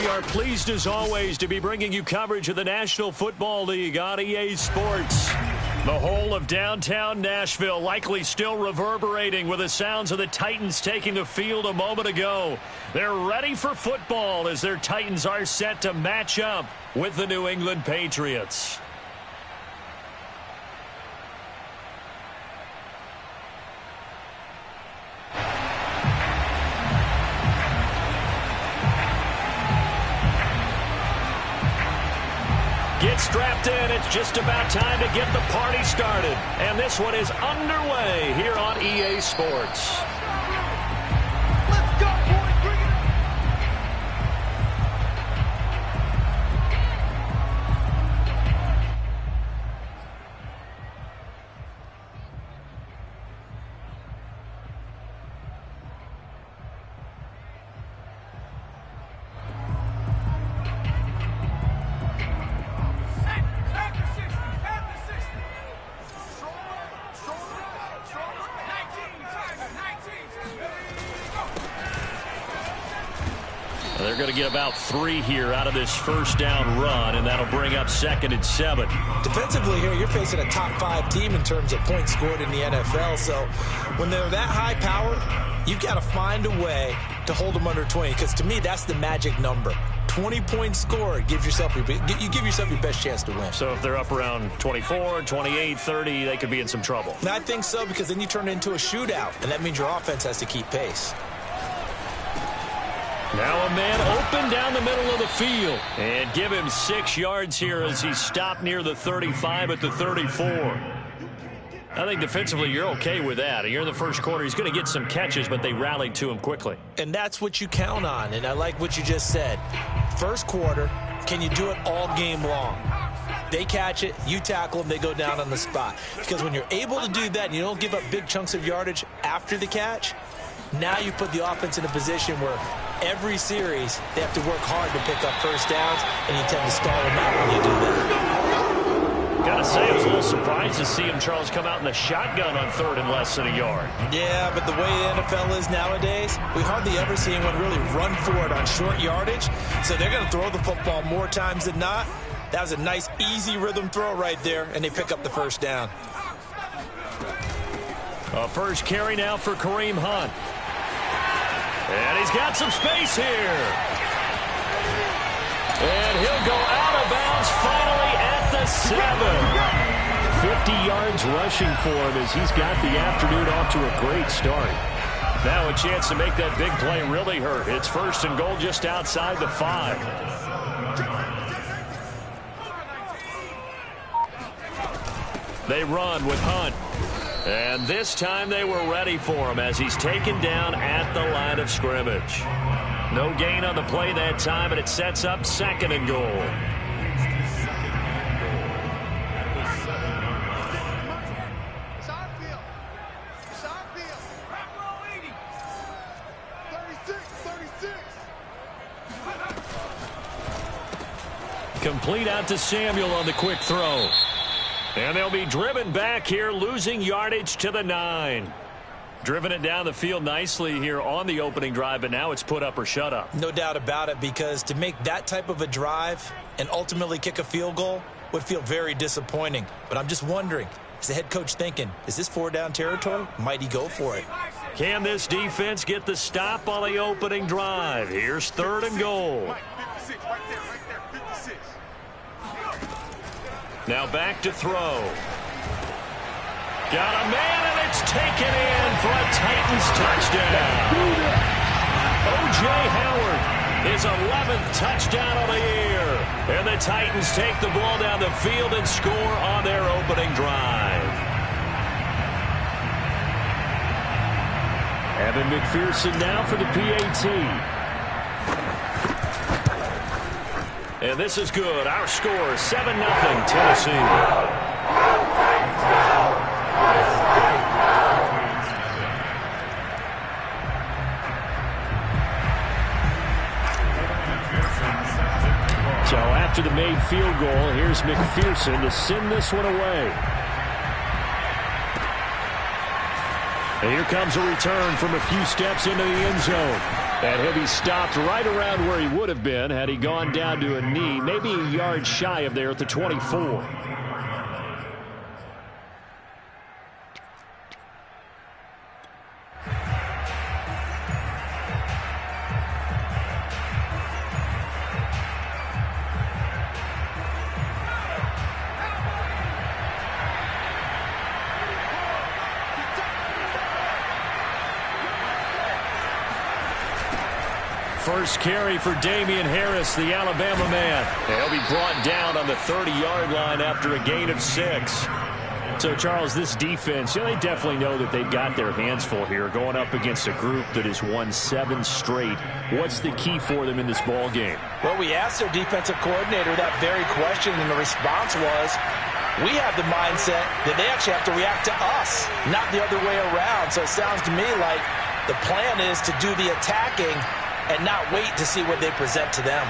We are pleased as always to be bringing you coverage of the National Football League on EA Sports. The whole of downtown Nashville likely still reverberating with the sounds of the Titans taking the field a moment ago. They're ready for football as their Titans are set to match up with the New England Patriots. Get strapped in. It's just about time to get the party started. And this one is underway here on EA Sports. Let's go, boys. Bring it up. They're going to get about 3 here out of this first down run, and that'll bring up 2nd and 7. Defensively here, you're facing a top 5 team in terms of points scored in the NFL. So when they're that high powered, you've got to find a way to hold them under 20. Because to me, that's the magic number. 20 points scored gives yourself you give yourself your best chance to win. So if they're up around 24, 28, 30, they could be in some trouble. And I think so, because then you turn it into a shootout, and that means your offense has to keep pace. Now a man open down the middle of the field. And give him 6 yards here as he stopped near the 35 at the 34. I think defensively you're okay with that. You're in the first quarter. He's going to get some catches, but they rallied to him quickly. And that's what you count on, and I like what you just said. First quarter, can you do it all game long? They catch it, you tackle them, they go down on the spot. Because when you're able to do that and you don't give up big chunks of yardage after the catch, now you put the offense in a position where every series they have to work hard to pick up first downs, and you tend to stall them out when you do that. Gotta say, I was a little surprised to see him, Charles, come out in the shotgun on 3rd and less than a yard. Yeah, but the way the NFL is nowadays, we hardly ever see anyone really run for it on short yardage. So they're going to throw the football more times than not. That was a nice, easy rhythm throw right there, and they pick up the first down. A first carry now for Kareem Hunt. And he's got some space here. And he'll go out of bounds finally at the 7. 50 yards rushing for him as he's got the afternoon off to a great start. Now a chance to make that big play really hurt. It's 1st and goal just outside the 5. They run with Hunt. And this time they were ready for him as he's taken down at the line of scrimmage. No gain on the play that time, and it sets up 2nd and goal. Complete out to Samuel on the quick throw. And they'll be driven back here, losing yardage to the 9. Driven it down the field nicely here on the opening drive, but now it's put up or shut up. No doubt about it, because to make that type of a drive and ultimately kick a field goal would feel very disappointing. But I'm just wondering, is the head coach thinking, is this 4-down territory? Might he go for it? Can this defense get the stop on the opening drive? Here's 3rd and goal. Now back to throw. Got a man, and it's taken in for a Titans touchdown. O.J. Howard, his 11th touchdown of the year. And the Titans take the ball down the field and score on their opening drive. Evan McPherson now for the PAT. And this is good. Our score, 7-0, Tennessee. So after the made field goal, here's McPherson to send this one away. And here comes a return from a few steps into the end zone. And he'll be stopped right around where he would have been had he gone down to a knee, maybe a yard shy of there at the 24. First carry for Damian Harris, the Alabama man. He'll be brought down on the 30-yard line after a gain of 6. So, Charles, this defense, they definitely know that they've got their hands full here going up against a group that has won 7 straight. What's the key for them in this ball game? Well, we asked their defensive coordinator that very question, and the response was, we have the mindset that they actually have to react to us, not the other way around. So it sounds to me like the plan is to do the attacking and not wait to see what they present to them.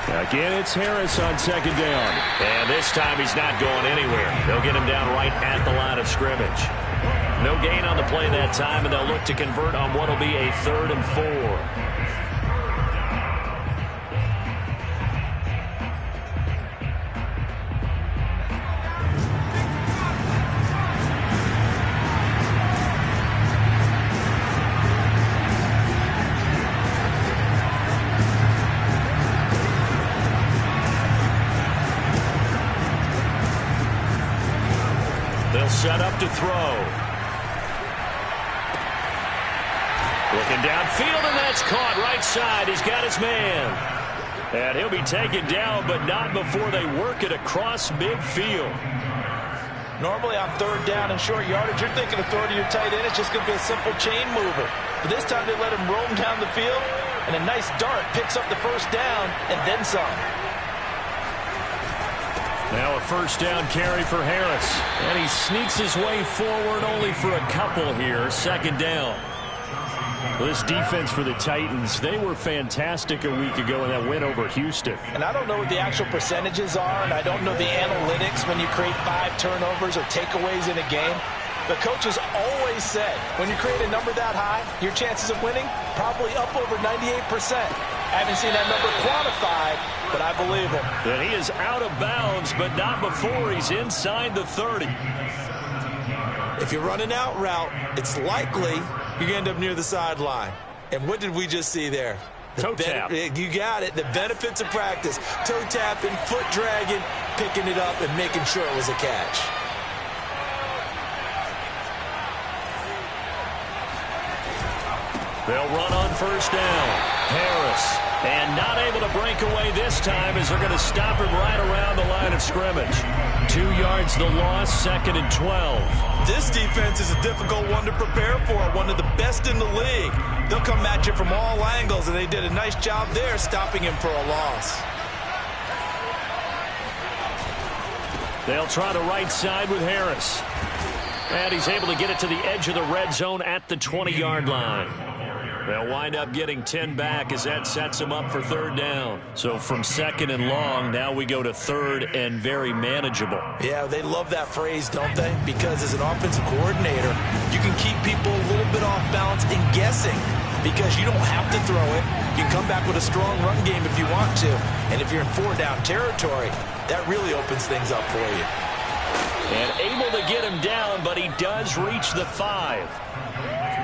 Again, it's Harris on second down. And this time he's not going anywhere. They'll get him down right at the line of scrimmage. No gain on the play that time, and they'll look to convert on what will be a 3rd and 4. Set up to throw. Looking downfield, and that's caught right side. He's got his man. And he'll be taken down, but not before they work it across midfield. Normally on 3rd down and short yardage, you're thinking of throwing to your tight end. It's just going to be a simple chain mover. But this time they let him roam down the field, and a nice dart picks up the first down and then some. Now a first down carry for Harris. And he sneaks his way forward only for a couple here. Second down. This defense for the Titans, they were fantastic a week ago in that win over Houston. And I don't know what the actual percentages are, and I don't know the analytics when you create 5 turnovers or takeaways in a game. The coaches always said, when you create a number that high, your chances of winning probably up over 98%. I haven't seen that number quantified, but I believe him. And he is out of bounds, but not before he's inside the 30. If you're running out route, it's likely you're going to end up near the sideline. And what did we just see there? Toe tap. You got it. The benefits of practice. Toe tapping, foot dragging, picking it up, and making sure it was a catch. They'll run on first down. Harris. And not able to break away this time as they're going to stop him right around the line of scrimmage. 2 yards the loss, 2nd and 12. This defense is a difficult one to prepare for, one of the best in the league. They'll come at you from all angles, and they did a nice job there stopping him for a loss. They'll try the right side with Harris. And he's able to get it to the edge of the red zone at the 20-yard line. They'll wind up getting 10 back as that sets them up for 3rd down. So from 2nd and long, now we go to 3rd and very manageable. Yeah, they love that phrase, don't they? Because as an offensive coordinator, you can keep people a little bit off balance and guessing because you don't have to throw it. You can come back with a strong run game if you want to. And if you're in 4-down territory, that really opens things up for you. And able to get him down, but he does reach the 5.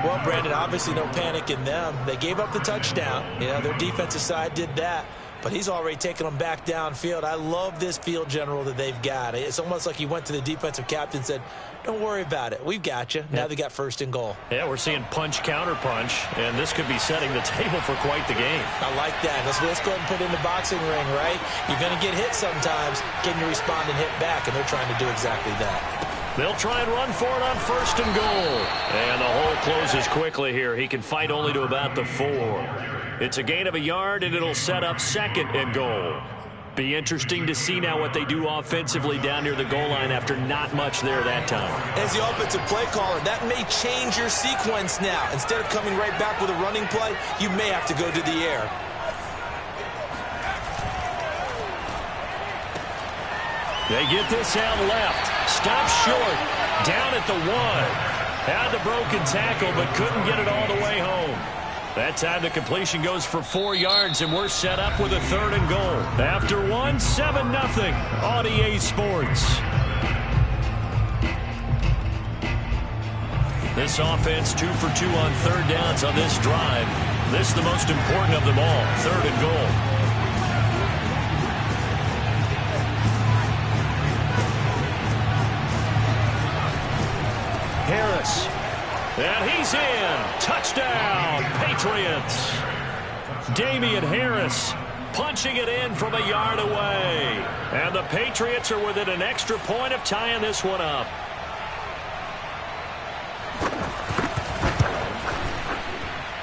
Well, Brandon, obviously no panic in them. They gave up the touchdown. You know, their defensive side did that. But he's already taken them back downfield. I love this field general that they've got. It's almost like he went to the defensive captain and said, don't worry about it. We've got you. Now they got 1st and goal. Yeah, we're seeing punch, counter punch, and this could be setting the table for quite the game. I like that. Let's go ahead and put it in the boxing ring, right? You're going to get hit sometimes. Can you respond and hit back? And they're trying to do exactly that. They'll try and run for it on 1st and goal. And the hole closes quickly here. He can fight only to about the 4. It's a gain of a yard, and it'll set up 2nd and goal. Be interesting to see now what they do offensively down near the goal line after not much there that time. As the offensive play caller, that may change your sequence now. Instead of coming right back with a running play, you may have to go to the air. They get this out left. Stop short. Down at the 1. Had the broken tackle, but couldn't get it all the way home. That time the completion goes for 4 yards, and we're set up with a 3rd and goal. After 1, 7-0 on EA Sports. This offense 2 for 2 on 3rd downs on this drive. This is the most important of them all, 3rd and goal. Harris. And he's in. Touchdown, Patriots. Damian Harris punching it in from a yard away. And the Patriots are within an extra point of tying this one up.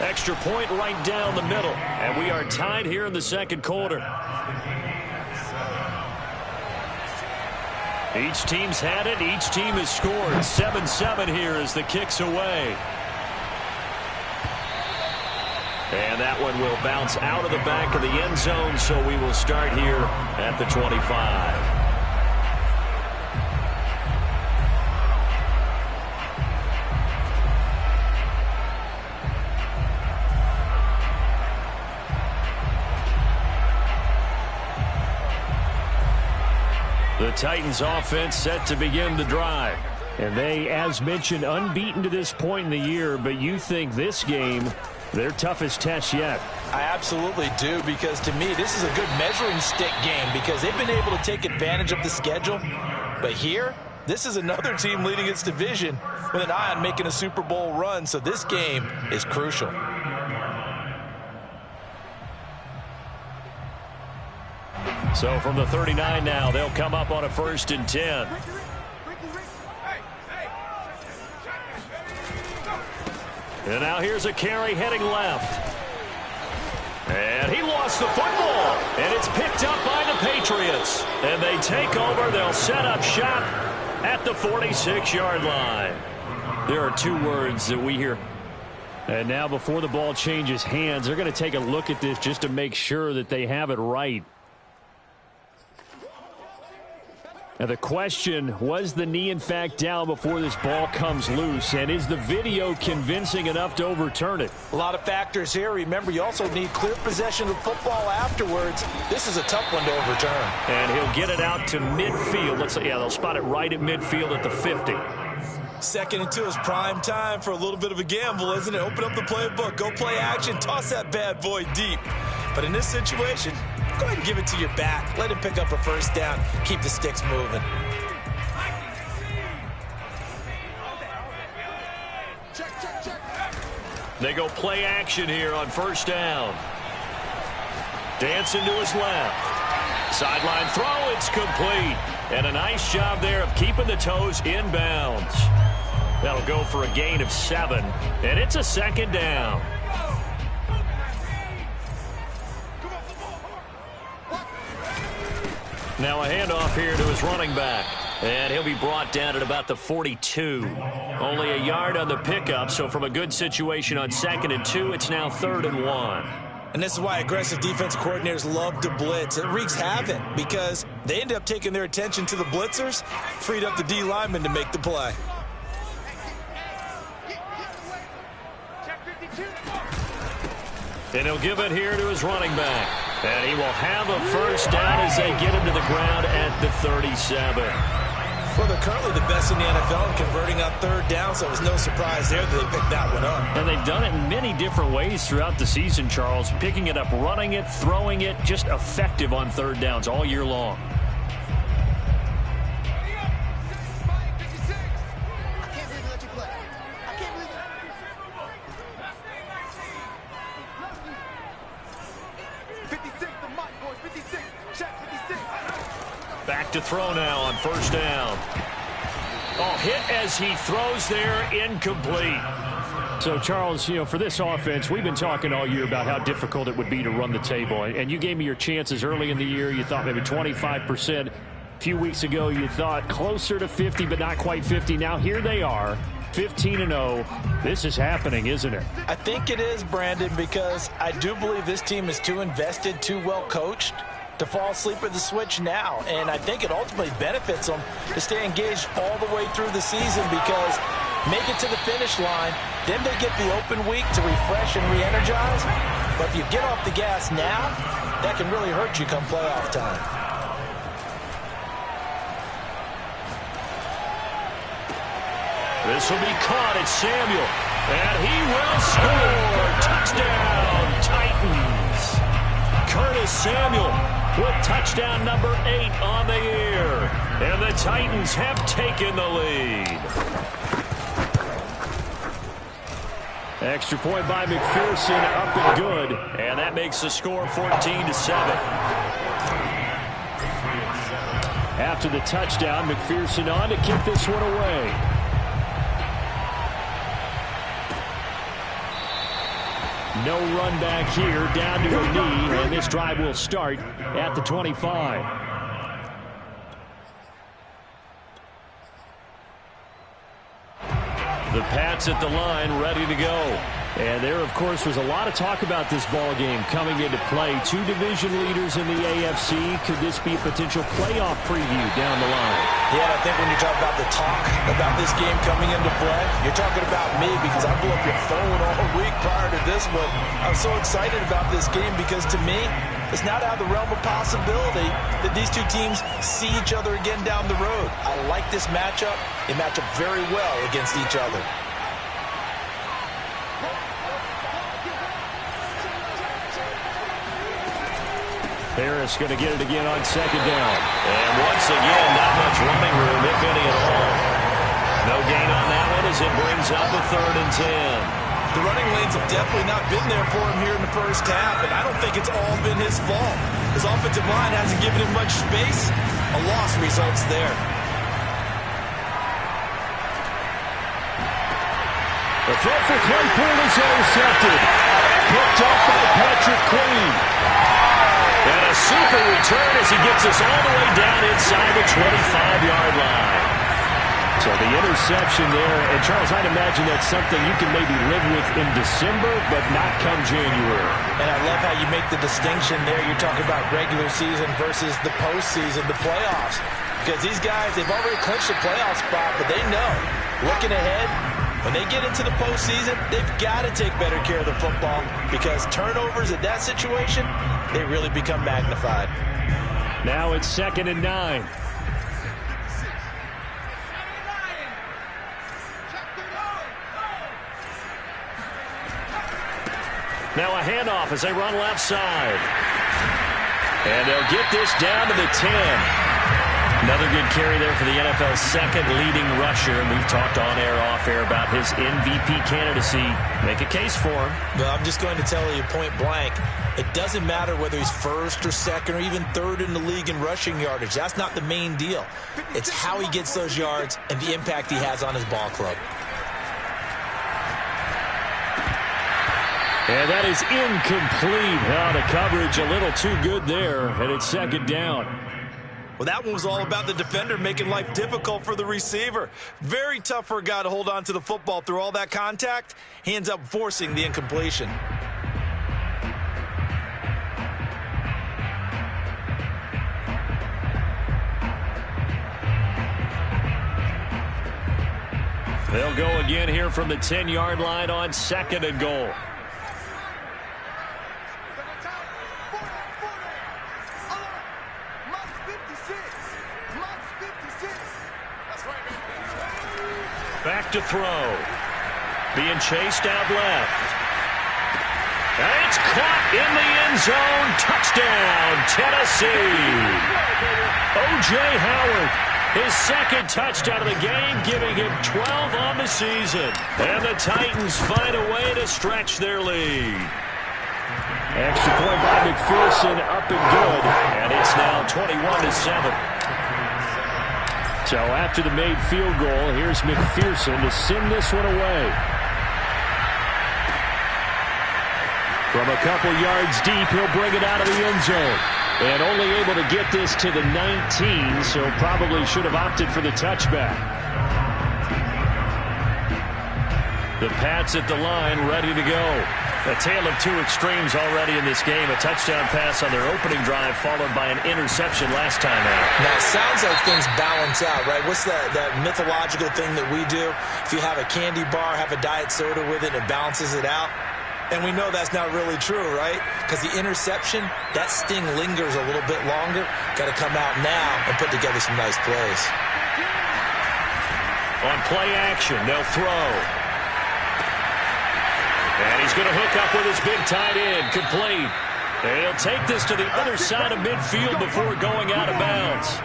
Extra point right down the middle. And we are tied here in the 2nd quarter. Each team's had it. Each team has scored. 7-7 here as the kick's away. And that one will bounce out of the back of the end zone, so we will start here at the 25. The Titans offense set to begin the drive. And they, as mentioned, unbeaten to this point in the year, but you think this game, their toughest test yet. I absolutely do, because to me, this is a good measuring stick game because they've been able to take advantage of the schedule. But here, this is another team leading its division with an eye on making a Super Bowl run, so this game is crucial. So from the 39 now, they'll come up on a 1st and 10. And now here's a carry heading left. And he lost the football. And it's picked up by the Patriots. And they take over. They'll set up shop at the 46-yard line. There are 2 words that we hear. And now before the ball changes hands, they're going to take a look at this just to make sure that they have it right. Now the question, was the knee in fact down before this ball comes loose? And is the video convincing enough to overturn it? A lot of factors here. Remember, you also need clear possession of the football afterwards. This is a tough one to overturn. And he'll get it out to midfield. They'll spot it right at midfield at the 50. 2nd and 2 is prime time for a little bit of a gamble, isn't it? Open up the playbook, go play action, toss that bad boy deep. But in this situation, go ahead and give it to your back. Let him pick up a 1st down. Keep the sticks moving. They go play action here on 1st down. Dancing to his left. Sideline throw, it's complete. And a nice job there of keeping the toes inbounds. That'll go for a gain of 7. And it's a 2nd down. Now a handoff here to his running back. And he'll be brought down at about the 42. Only a yard on the pickup, so from a good situation on 2nd and 2, it's now 3rd and 1. And this is why aggressive defensive coordinators love to blitz. It wreaks havoc because they end up taking their attention to the blitzers, freed up the D lineman to make the play. And he'll give it here to his running back. And he will have a 1st down as they get him to the ground at the 37. Well, they're currently the best in the NFL in converting on 3rd down, so it was no surprise there that they picked that one up. And they've done it in many different ways throughout the season, Charles. Picking it up, running it, throwing it, just effective on 3rd downs all year long. Back to throw now on 1st down. Oh, hit as he throws there, incomplete. So, Charles, for this offense, we've been talking all year about how difficult it would be to run the table. And you gave me your chances early in the year. You thought maybe 25%. A few weeks ago, you thought closer to 50, but not quite 50. Now here they are, 15-0. This is happening, isn't it? I think it is, Brandon, because I do believe this team is too invested, too well coached to fall asleep at the switch now. And I think it ultimately benefits them to stay engaged all the way through the season because make it to the finish line, then they get the open week to refresh and re-energize. But if you get off the gas now, that can really hurt you come playoff time. This will be caught at Samuel, and he will score. Touchdown, Titans. Curtis Samuel with touchdown number 8 on the year. And the Titans have taken the lead. Extra point by McPherson, up and good. And that makes the score 14-7. After the touchdown, McPherson on to kick this one away. No run back here, down to a knee, and this drive will start at the 25. The Pats at the line, ready to go. And there, of course, was a lot of talk about this ball game coming into play. 2 division leaders in the AFC. Could this be a potential playoff preview down the line? Yeah, I think when you talk about the talk about this game coming into play, you're talking about me because I blew up your phone all week prior to this one. I'm so excited about this game because to me, it's not out of the realm of possibility that these two teams see each other again down the road. I like this matchup. They match up very well against each other. Harris going to get it again on second down. And once again, not much running room, if any at all. No gain on that one as it brings up a 3rd and 10. The running lanes have definitely not been there for him here in the first half, and I don't think it's all been his fault. His offensive line hasn't given him much space. A loss results there. The throw for Claypool is intercepted. Picked up by Patrick Queen. And a super return as he gets us all the way down inside the 25-yard line. So the interception there, and Charles, I'd imagine that's something you can maybe live with in December, but not come January. And I love how you make the distinction there. You're talking about regular season versus the postseason, the playoffs. Because these guys, they've already clinched a playoff spot, but they know, looking ahead, when they get into the postseason, they've got to take better care of the football because turnovers in that situation, they really become magnified. Now it's 2nd and 9. Now a handoff as they run left side. And they'll get this down to the 10. Another good carry there for the NFL's 2nd leading rusher. And we've talked on air, off air about his MVP candidacy. Make a case for him. Well, I'm just going to tell you point blank, it doesn't matter whether he's 1st or 2nd or even 3rd in the league in rushing yardage. That's not the main deal. It's how he gets those yards and the impact he has on his ball club. And that is incomplete. Oh, the coverage a little too good there, and it's 2nd down. Well, that one was all about the defender making life difficult for the receiver. Very tough for a guy to hold on to the football through all that contact. He ends up forcing the incompletion. They'll go again here from the 10-yard line on 2nd and goal. Back to throw. Being chased out left. And it's caught in the end zone. Touchdown, Tennessee. O.J. Howard, his 2nd touchdown of the game, giving him 12 on the season. And the Titans find a way to stretch their lead. Extra point by McPherson, up and good. And it's now 21-7. So after the made field goal, here's McPherson to send this one away. From a couple yards deep, he'll bring it out of the end zone. And only able to get this to the 19, so probably should have opted for the touchback. The Pats at the line, ready to go. A tale of two extremes already in this game. A touchdown pass on their opening drive followed by an interception last time out. Now, it sounds like things balance out, right? What's that mythological thing that we do? If you have a candy bar, have a diet soda with it, it balances it out. And we know that's not really true, right? Because the interception, that sting lingers a little bit longer. Got to come out now and put together some nice plays. On play action, they'll throw. And he's going to hook up with his big tight end, complete. And he'll take this to the other side of midfield before going out of bounds.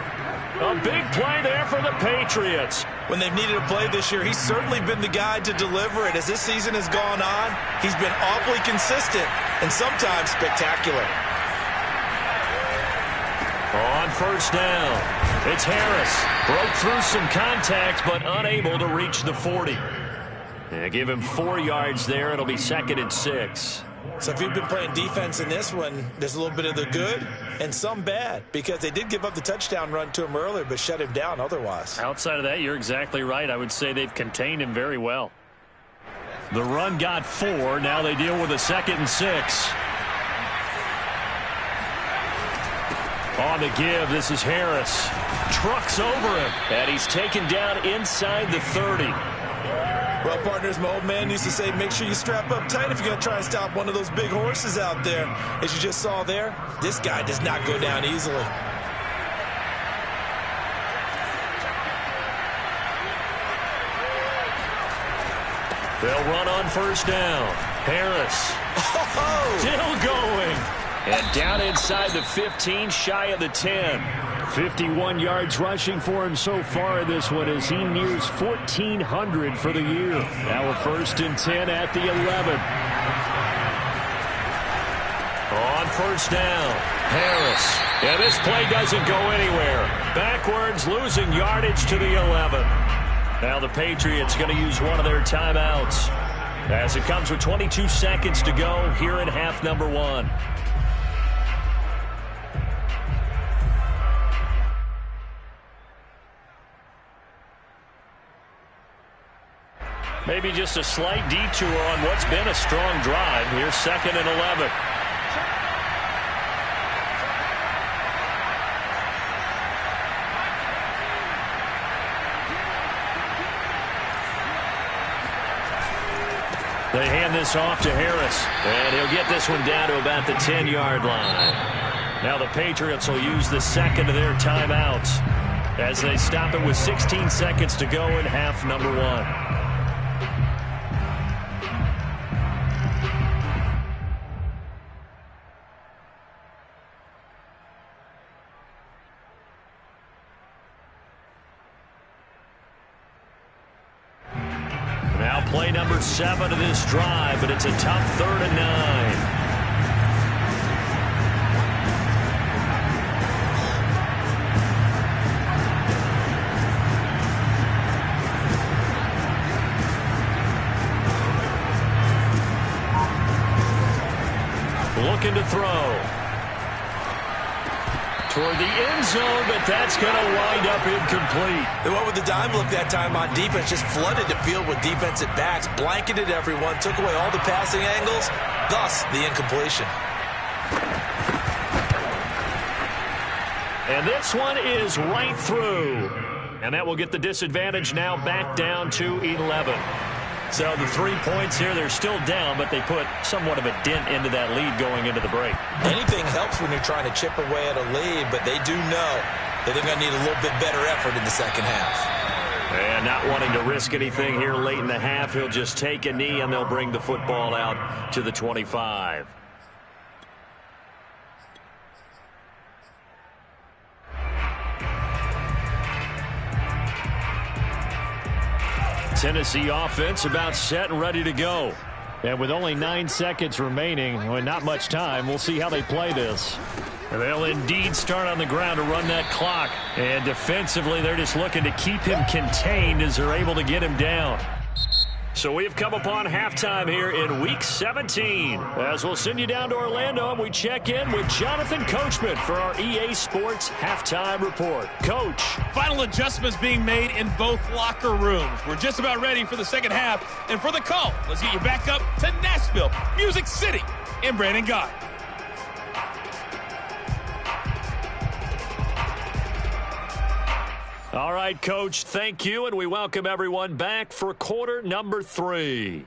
A big play there for the Patriots. When they've needed a play this year, he's certainly been the guy to deliver it. As this season has gone on, he's been awfully consistent and sometimes spectacular. On first down, it's Harris. Broke through some contact, but unable to reach the 40. Yeah, give him 4 yards there. It'll be 2nd and 6. So if you've been playing defense in this one, there's a little bit of the good and some bad, because they did give up the touchdown run to him earlier, but shut him down otherwise. Outside of that, you're exactly right. I would say they've contained him very well. The run got 4. Now they deal with a 2nd and 6. On the give, this is Harris. Trucks over him, and he's taken down inside the 30. Well, partners, my old man used to say, make sure you strap up tight if you're going to try and stop one of those big horses out there. As you just saw there, this guy does not go down easily. They'll run on first down. Harris. Still going. And down inside the 15, shy of the 10. 51 yards rushing for him so far in this one as he nears 1,400 for the year. Now a 1st and 10 at the 11. On first down, Harris. And this play doesn't go anywhere. Backwards, losing yardage to the 11. Now the Patriots going to use one of their timeouts as it comes with 22 seconds to go here in half number 1. Maybe just a slight detour on what's been a strong drive. Here's 2nd and 11. They hand this off to Harris, and he'll get this one down to about the 10-yard line. Now the Patriots will use the 2nd of their timeouts as they stop it with 16 seconds to go in half number 1. Play number 7 of this drive, but it's a tough 3rd and 9. Looking to throw. Toward the end zone, but that's going to wind up incomplete. They went with the dime look that time on defense, just flooded the field with defensive backs, blanketed everyone, took away all the passing angles, thus the incompletion. And this one is right through. And that will get the disadvantage now back down to 11. So the 3 points here, they're still down, but they put somewhat of a dent into that lead going into the break. Anything helps when you're trying to chip away at a lead, but they do know that they're going to need a little bit better effort in the second half. And not wanting to risk anything here late in the half, he'll just take a knee, and they'll bring the football out to the 25. Tennessee offense about set and ready to go. And with only 9 seconds remaining, and not much time, we'll see how they play this. And they'll indeed start on the ground to run that clock. And defensively, they're just looking to keep him contained as they're able to get him down. So we've come upon halftime here in Week 17. As we'll send you down to Orlando, and we check in with Jonathan Coachman for our EA Sports Halftime Report. Coach. Final adjustments being made in both locker rooms. We're just about ready for the second half. And for the call, let's get you back up to Nashville, Music City, and Brandon Gott. All right, Coach, thank you, and we welcome everyone back for quarter number 3.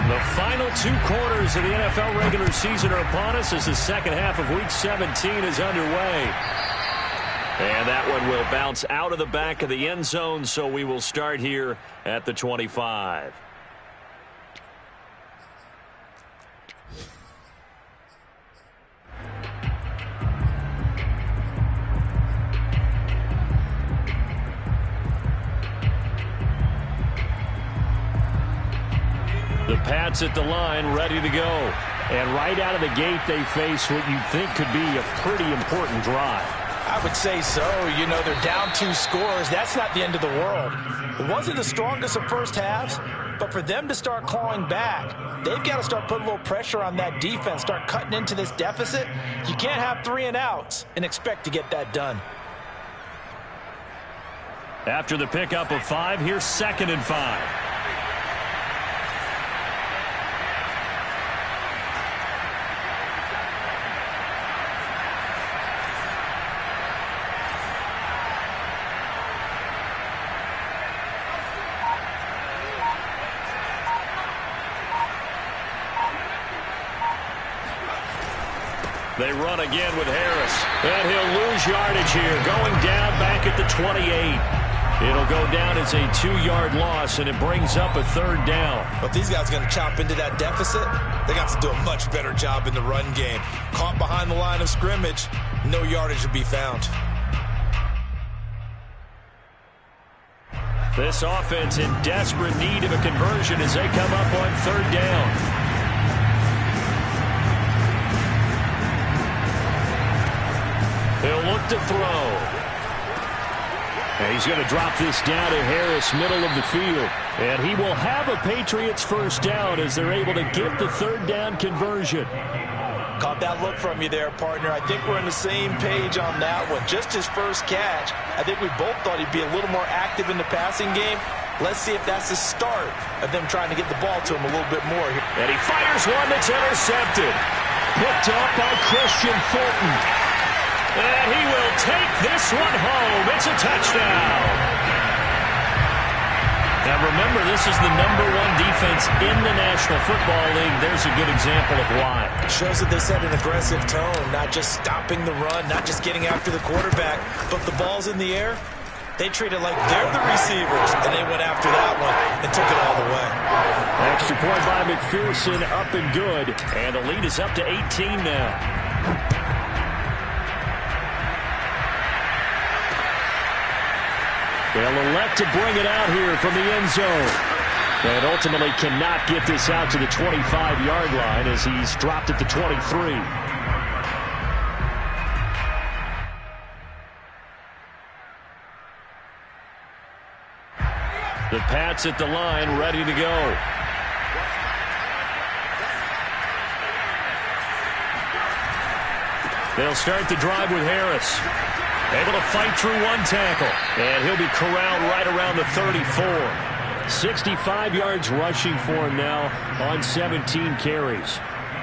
The final 2 quarters of the NFL regular season are upon us as the second half of Week 17 is underway. And that one will bounce out of the back of the end zone, so we will start here at the 25. The Pats at the line, ready to go. And right out of the gate, they face what you think could be a pretty important drive. I would say so. You know, they're down 2 scores. That's not the end of the world. It wasn't the strongest of first halves, but for them to start clawing back, they've got to start putting a little pressure on that defense, start cutting into this deficit. You can't have 3 and outs and expect to get that done. After the pickup of 5, here's 2nd and 5. They run again with Harris. And he'll lose yardage here. Going down back at the 28. It'll go down as a 2-yard loss, and it brings up a 3rd down. But these guys are going to chop into that deficit. They got to do a much better job in the run game. Caught behind the line of scrimmage, no yardage to be found. This offense in desperate need of a conversion as they come up on 3rd down. He'll look to throw. And he's going to drop this down to Harris, middle of the field. And he will have a Patriots 1st down as they're able to get the 3rd down conversion. Caught that look from you there, partner. I think we're on the same page on that one. Just his first catch. I think we both thought he'd be a little more active in the passing game. Let's see if that's the start of them trying to get the ball to him a little bit more. And he fires one that's intercepted. Picked up by Christian Fulton. And he will take this one home. It's a touchdown. Now remember, this is the #1 defense in the National Football League. There's a good example of why. Shows that they set an aggressive tone, not just stopping the run, not just getting after the quarterback, but the ball's in the air. They treat it like they're the receivers, and they went after that one and took it all the way. Extra point by McPherson, up and good. And the lead is up to 18 now. They'll elect to bring it out here from the end zone. And ultimately cannot get this out to the 25-yard line as he's dropped at the 23. The Pats at the line, ready to go. They'll start the drive with Harris. Able to fight through 1 tackle. And he'll be corralled right around the 34. 65 yards rushing for him now on 17 carries.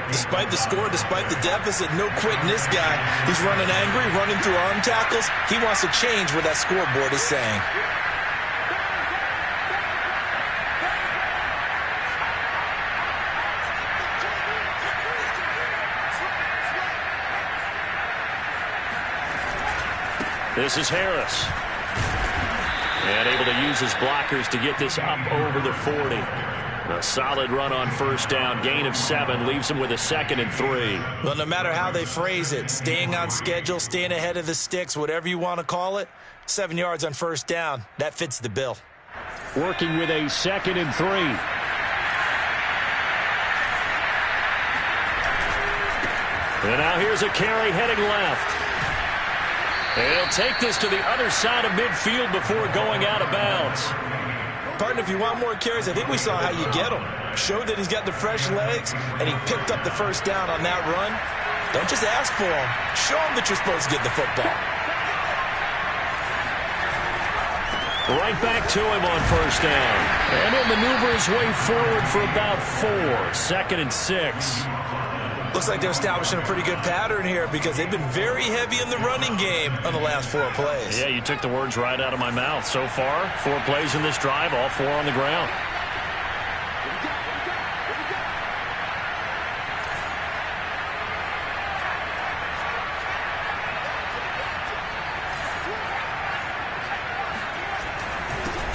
Despite the score, despite the deficit, no quitting this guy. He's running angry, running through arm tackles. He wants to change what that scoreboard is saying. This is Harris. And able to use his blockers to get this up over the 40. A solid run on first down. Gain of 7 leaves him with a 2nd and 3. Well, no matter how they phrase it, staying on schedule, staying ahead of the sticks, whatever you want to call it, 7 yards on first down, that fits the bill. Working with a 2nd and 3. And now here's a carry heading left. And he'll take this to the other side of midfield before going out of bounds. Partner, if you want more carries, I think we saw how you get them. Showed that he's got the fresh legs, and he picked up the first down on that run. Don't just ask for them. Show them that you're supposed to get the football. Right back to him on first down. And he'll maneuver his way forward for about 4. 2nd and 6. Looks like they're establishing a pretty good pattern here because they've been very heavy in the running game on the last 4 plays. Yeah, you took the words right out of my mouth. So far, 4 plays in this drive, all 4 on the ground.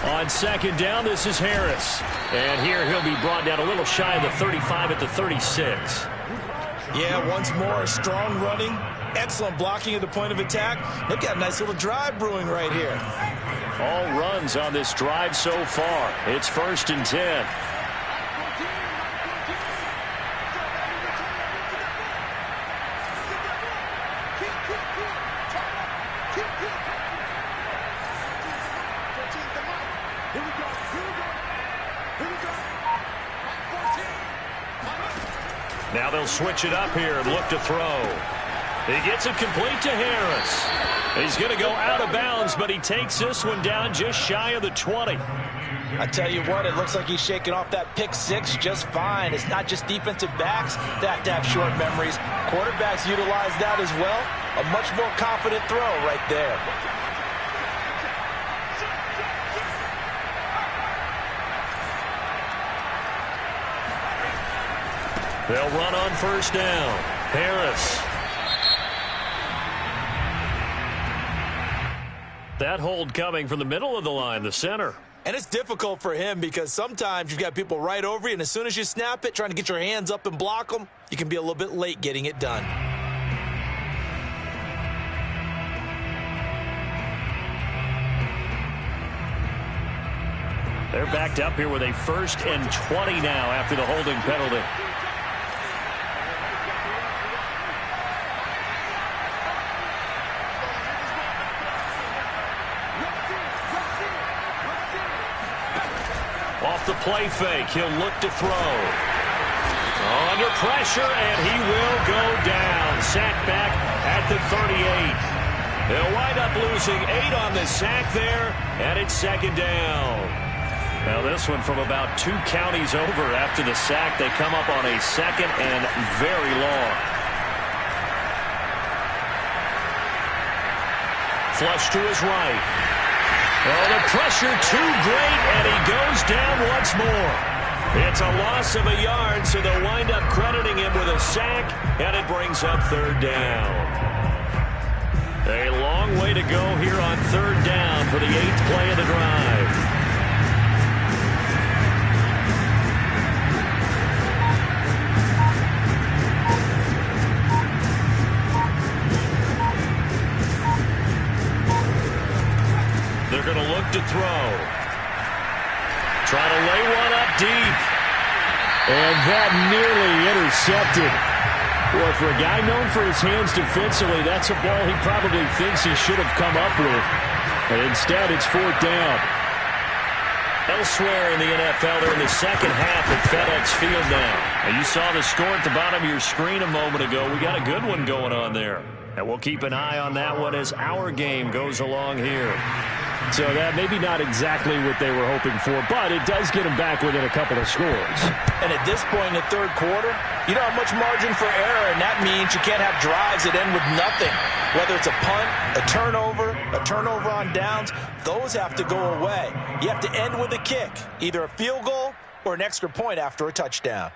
On 2nd down, this is Harris. And here he'll be brought down a little shy of the 35 at the 36. Yeah, once more, strong running, excellent blocking at the point of attack. They've got a nice little drive brewing right here. All runs on this drive so far. It's 1st and 10. Now they'll switch it up here and look to throw. He gets it complete to Harris. He's going to go out of bounds, but he takes this one down just shy of the 20. I tell you what, it looks like he's shaking off that pick 6 just fine. It's not just defensive backs that have to have short memories. Quarterbacks utilize that as well. A much more confident throw right there. They'll run on first down. Harris. That hold coming from the middle of the line, the center. And it's difficult for him because sometimes you've got people right over you, and as soon as you snap it, trying to get your hands up and block them, you can be a little bit late getting it done. They're backed up here with a 1st and 20 now after the holding penalty. Off the play fake, he'll look to throw. Under pressure, and he will go down. Sacked back at the 38. They'll wind up losing 8 on the sack there, and it's 2nd down. Now this one from about 2 counties over after the sack. They come up on a 2nd and very long. Flush to his right. Oh, the pressure too great, and he goes down once more. It's a loss of a yard, so they'll wind up crediting him with a sack, and it brings up 3rd down. A long way to go here on 3rd down for the 8th play of the drive. They're going to look to throw. Try to lay one up deep. And that nearly intercepted. Boy, for a guy known for his hands defensively, that's a ball he probably thinks he should have come up with. But instead, it's 4th down. Elsewhere in the NFL, they're in the 2nd half at FedEx Field now. And you saw the score at the bottom of your screen a moment ago. We got a good one going on there. And we'll keep an eye on that one as our game goes along here. So that maybe not exactly what they were hoping for, but it does get them back within a couple of scores. And at this point in the 3rd quarter, you don't have much margin for error, and that means you can't have drives that end with nothing. Whether it's a punt, a turnover on downs, those have to go away. You have to end with a kick, either a field goal or an extra point after a touchdown.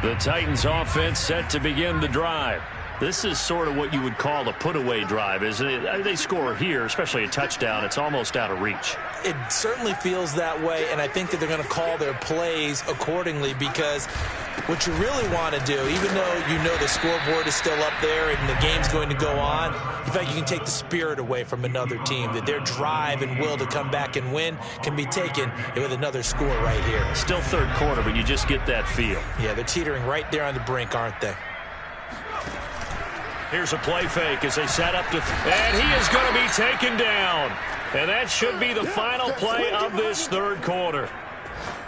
The Titans offense set to begin the drive. This is sort of what you would call a put-away drive, isn't it? They score here, especially a touchdown. It's almost out of reach. It certainly feels that way, and I think that they're going to call their plays accordingly, because what you really want to do, even though you know the scoreboard is still up there and the game's going to go on, in fact, you can take the spirit away from another team, that their drive and will to come back and win can be taken with another score right here. Still third quarter, but you just get that feel. Yeah, they're teetering right there on the brink, aren't they? Here's a play fake as they set up to... and he is going to be taken down. And that should be the final play of this third quarter.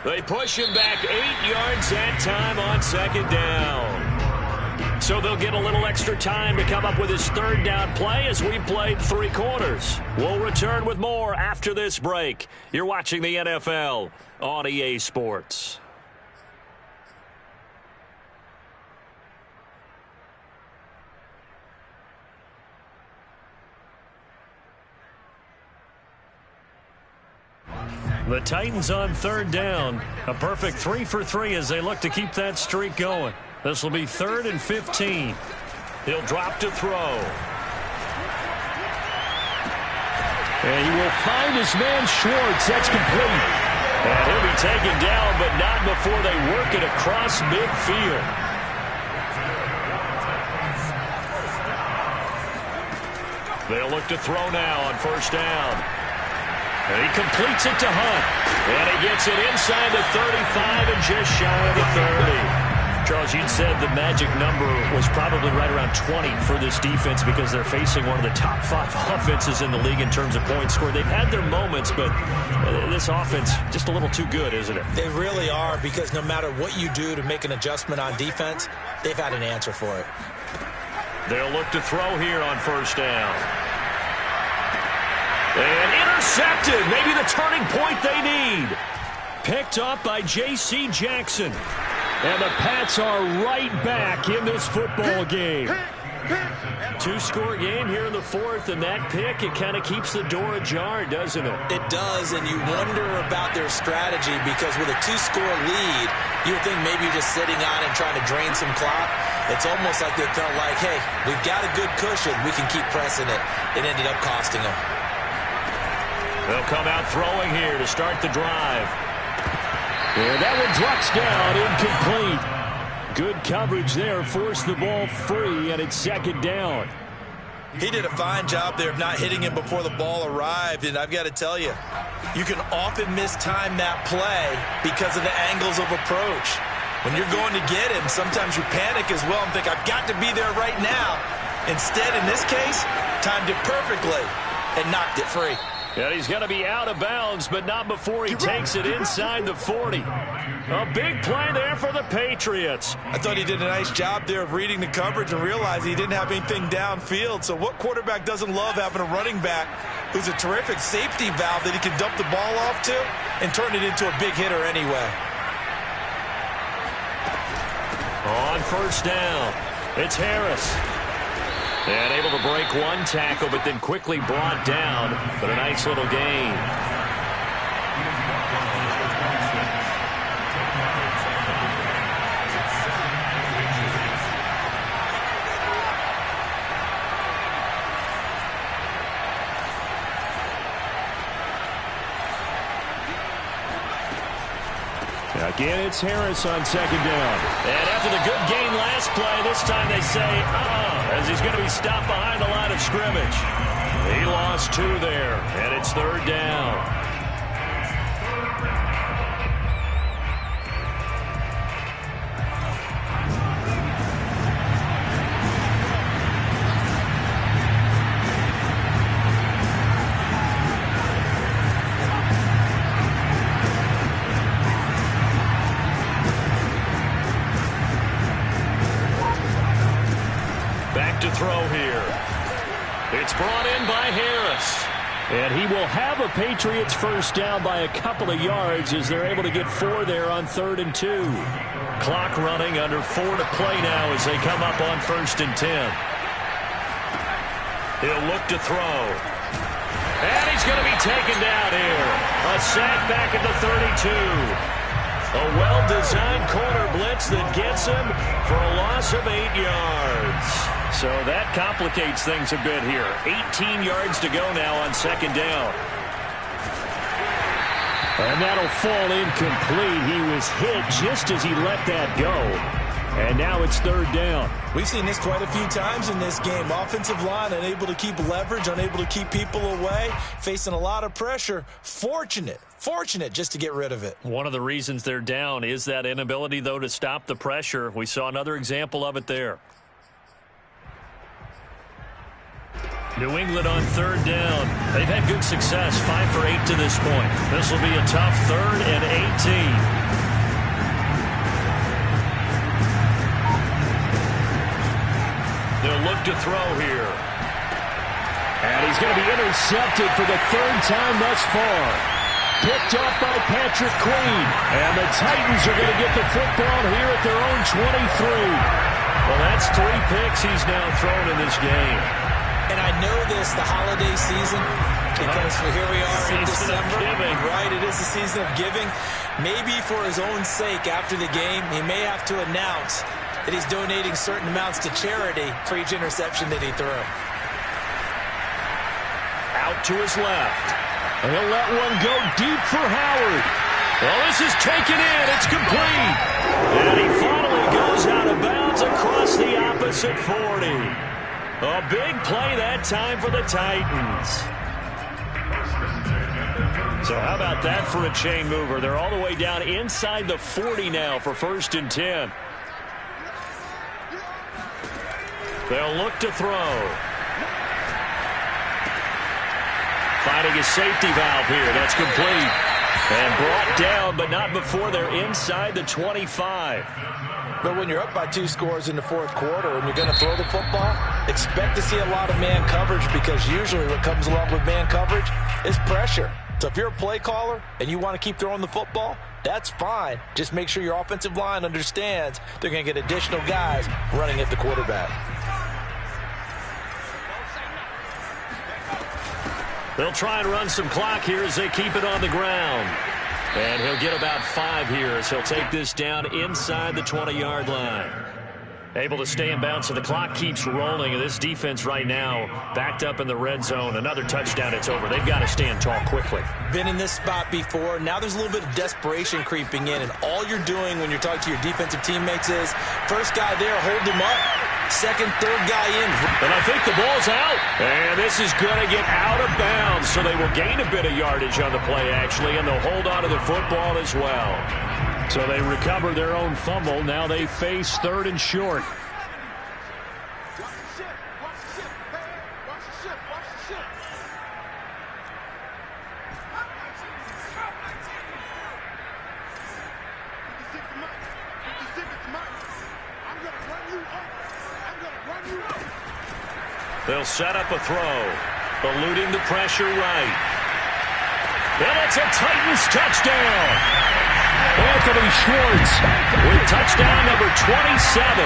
They push him back 8 yards that time on second down. So they'll get a little extra time to come up with his third down play as we've played 3 quarters. We'll return with more after this break. You're watching the NFL on EA Sports. The Titans on third down. A perfect 3 for 3 as they look to keep that streak going. This will be 3rd and 15. He'll drop to throw. And he will find his man Schwartz. That's complete. And he'll be taken down, but not before they work it across midfield. They'll look to throw now on first down. And he completes it to Hunt. And he gets it inside the 35 and just shy of the 30. Charles, you'd said the magic number was probably right around 20 for this defense because they're facing one of the top 5 offenses in the league in terms of points scored. They've had their moments, but this offense just a little too good, isn't it? They really are, because no matter what you do to make an adjustment on defense, they've had an answer for it. They'll look to throw here on first down. And intercepted. Maybe the turning point they need. Picked up by J.C. Jackson. And the Pats are right back in this football game. 2-score game here in the 4th, and that pick, it kind of keeps the door ajar, doesn't it? It does, and you wonder about their strategy, because with a 2-score lead, you would think maybe you're just sitting on and trying to drain some clock. It's almost like they felt like, hey, we've got a good cushion. We can keep pressing it. It ended up costing them. They'll come out throwing here to start the drive. And that one drops down, incomplete. Good coverage there, forced the ball free, and it's second down. He did a fine job there of not hitting him before the ball arrived, and I've got to tell you, you can often mistime that play because of the angles of approach. When you're going to get him, sometimes you panic as well and think, I've got to be there right now. Instead, in this case, timed it perfectly and knocked it free. And he's going to be out of bounds, but not before he takes it inside the 40. A big play there for the Patriots. I thought he did a nice job there of reading the coverage and realizing he didn't have anything downfield. So what quarterback doesn't love having a running back who's a terrific safety valve that he can dump the ball off to and turn it into a big hitter anyway? On first down, it's Harris. And able to break one tackle, but then quickly brought down. But a nice little gain. Again, it's Harris on second down. And after the good gain last play, this time they say, as he's going to be stopped behind the line of scrimmage. He lost 2 there, and it's third down. To throw here. It's brought in by Harris. And he will have a Patriots first down by a couple of yards as they're able to get 4 there on 3rd and 2. Clock running, under 4 to play now as they come up on 1st and 10. He'll look to throw. And he's going to be taken down here. A sack back at the 32. A well-designed corner blitz that gets him for a loss of 8 yards. So that complicates things a bit here. 18 yards to go now on second down. And that'll fall incomplete. He was hit just as he let that go. And now it's third down. We've seen this quite a few times in this game. Offensive line unable to keep leverage, unable to keep people away, facing a lot of pressure. Fortunate just to get rid of it. One of the reasons they're down is that inability, though, to stop the pressure. We saw another example of it there. New England on third down. They've had good success, 5 for 8 to this point. This will be a tough 3rd and 18. They'll look to throw here. And he's going to be intercepted for the 3rd time thus far. Picked up by Patrick Queen. And the Titans are going to get the football here at their own 23. Well, that's 3 picks he's now thrown in this game. And I know this, the holiday season, because here we are in December. Right, it is the season of giving. Maybe for his own sake, after the game, he may have to announce that he's donating certain amounts to charity for each interception that he threw. Out to his left. He'll let one go deep for Howard. Well, this is taken in. It's complete. And he finally goes out of bounds across the opposite 40. A big play that time for the Titans. So how about that for a chain mover? They're all the way down inside the 40 now for 1st and 10. They'll look to throw. Finding his safety valve here. That's complete. And brought down, but not before they're inside the 25. But when you're up by 2 scores in the 4th quarter and you're going to throw the football, expect to see a lot of man coverage, because usually what comes along with man coverage is pressure. So if you're a play caller and you want to keep throwing the football, that's fine. Just make sure your offensive line understands they're going to get additional guys running at the quarterback. They'll try and run some clock here as they keep it on the ground. And he'll get about 5 here as he'll take this down inside the 20-yard line. Able to stay in bounds, so the clock keeps rolling. And this defense right now backed up in the red zone. Another touchdown, it's over. They've got to stand tall quickly. Been in this spot before. Now there's a little bit of desperation creeping in. And all you're doing when you're talking to your defensive teammates is, first guy there, hold him up. Second, third guy in. And I think the ball's out. And this is going to get out of bounds, so they will gain a bit of yardage on the play, actually, and they'll hold on to the football as well. So they recover their own fumble. Now they face 3rd and short. They'll set up a throw, eluding the pressure right. And it's a Titans touchdown. Anthony Schwartz with touchdown number 27.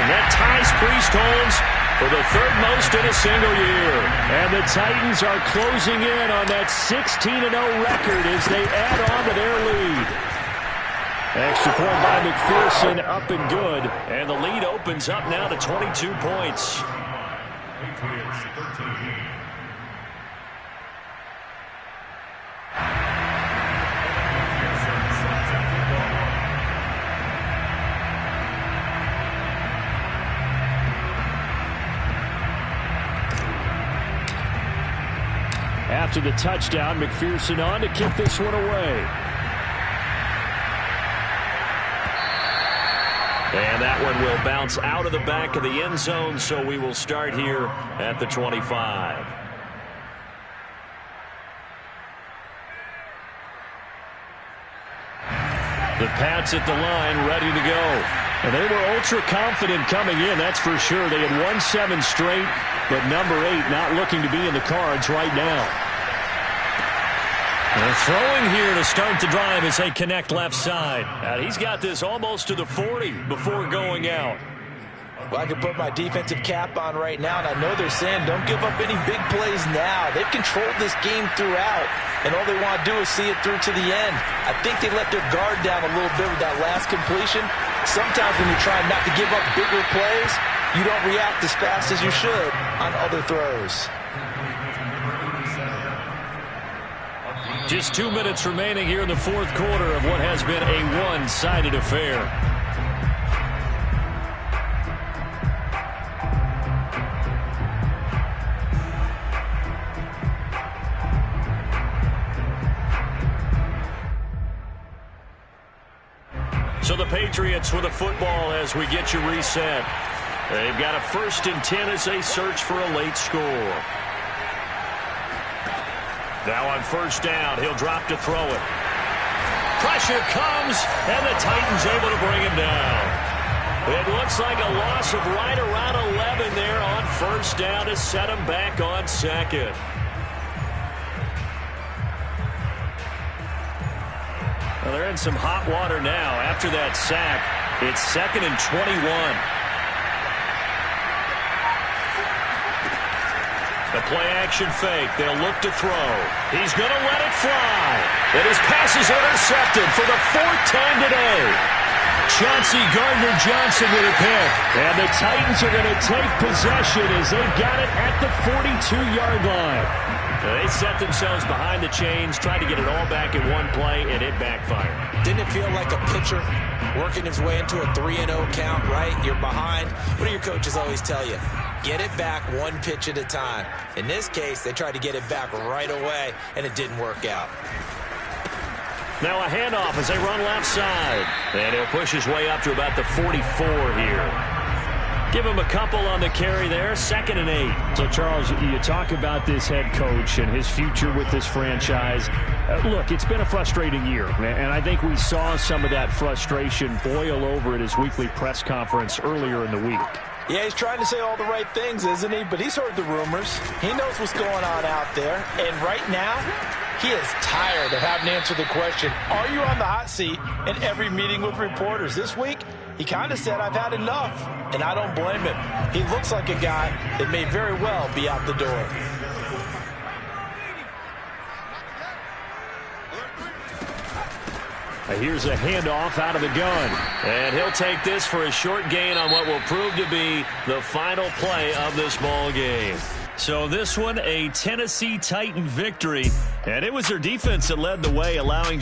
That ties Priest Holmes for the 3rd most in a single year. And the Titans are closing in on that 16-0 record as they add on to their lead. Extra point by McPherson, up and good. And the lead opens up now to 22 points. After the touchdown, McPherson on to kick this one away. And that one will bounce out of the back of the end zone, so we will start here at the 25. The Pats at the line, ready to go. And they were ultra confident coming in, that's for sure. They had won 7 straight, but number 8 not looking to be in the cards right now. They're throwing here to start the drive as they connect left side. And he's got this almost to the 40 before going out. Well, I can put my defensive cap on right now, and I know they're saying don't give up any big plays now. They've controlled this game throughout, and all they want to do is see it through to the end. I think they let their guard down a little bit with that last completion. Sometimes when you're trying not to give up bigger plays, you don't react as fast as you should on other throws. Just 2 minutes remaining here in the fourth quarter of what has been a one-sided affair. So the Patriots with a football as we get you reset. They've got a 1st and 10 as they search for a late score. Now on 1st down, he'll drop to throw it. Pressure comes, and the Titans able to bring him down. It looks like a loss of right around 11 there on 1st down to set him back on 2nd. Well, they're in some hot water now after that sack. It's 2nd and 21. The play-action fake. They'll look to throw. He's going to let it fly. And his pass is intercepted for the 4th time today. Chauncey Gardner-Johnson with a pick. And the Titans are going to take possession as they've got it at the 42-yard line. They set themselves behind the chains, tried to get it all back in one play, and it backfired. Didn't it feel like a pitcher working his way into a 3-0 count, right? You're behind. What do your coaches always tell you? Get it back one pitch at a time. In this case, they tried to get it back right away, and it didn't work out. Now a handoff as they run left side. And he'll push his way up to about the 44 here. Give him a couple on the carry there. 2nd and 8. So, Charles, you talk about this head coach and his future with this franchise. Look, it's been a frustrating year, and I think we saw some of that frustration boil over at his weekly press conference earlier in the week. Yeah, he's trying to say all the right things, isn't he? But he's heard the rumors. He knows what's going on out there. And right now, he is tired of having to answer the question, are you on the hot seat in every meeting with reporters? This week, he kind of said, I've had enough. And I don't blame him. He looks like a guy that may very well be out the door. Here's a handoff out of the gun. And he'll take this for a short gain on what will prove to be the final play of this ball game. So this one, a Tennessee Titan victory. And it was their defense that led the way, allowing